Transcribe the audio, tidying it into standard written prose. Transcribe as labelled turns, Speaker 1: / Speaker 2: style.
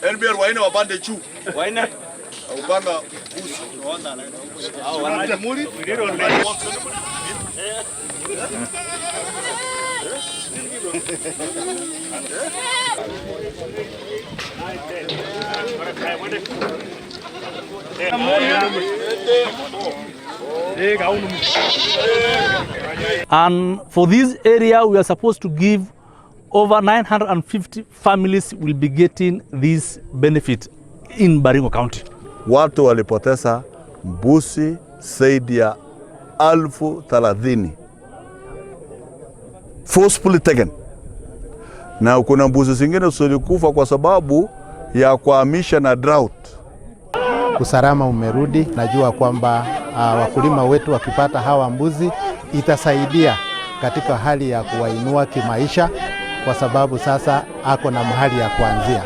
Speaker 1: NBL waine wapande juu. Waine upanga usi. Au wanaje muri?
Speaker 2: And for this area, we are supposed to give over 950 families will be getting this benefit in Baringo County.
Speaker 3: Watu walipoteza mbuzi zaidi ya 30,000 forcefully taken, na kuna mbuzi zingine zilikufa kwa sababu ya kuhamisha na drought.
Speaker 4: Usalama umerudi. Najua kwamba wakulima wetu wakipata hawa mbuzi itasaidia katika hali ya kuwainua kimaisha, kwa sababu sasa ako na mahali ya kuanzia.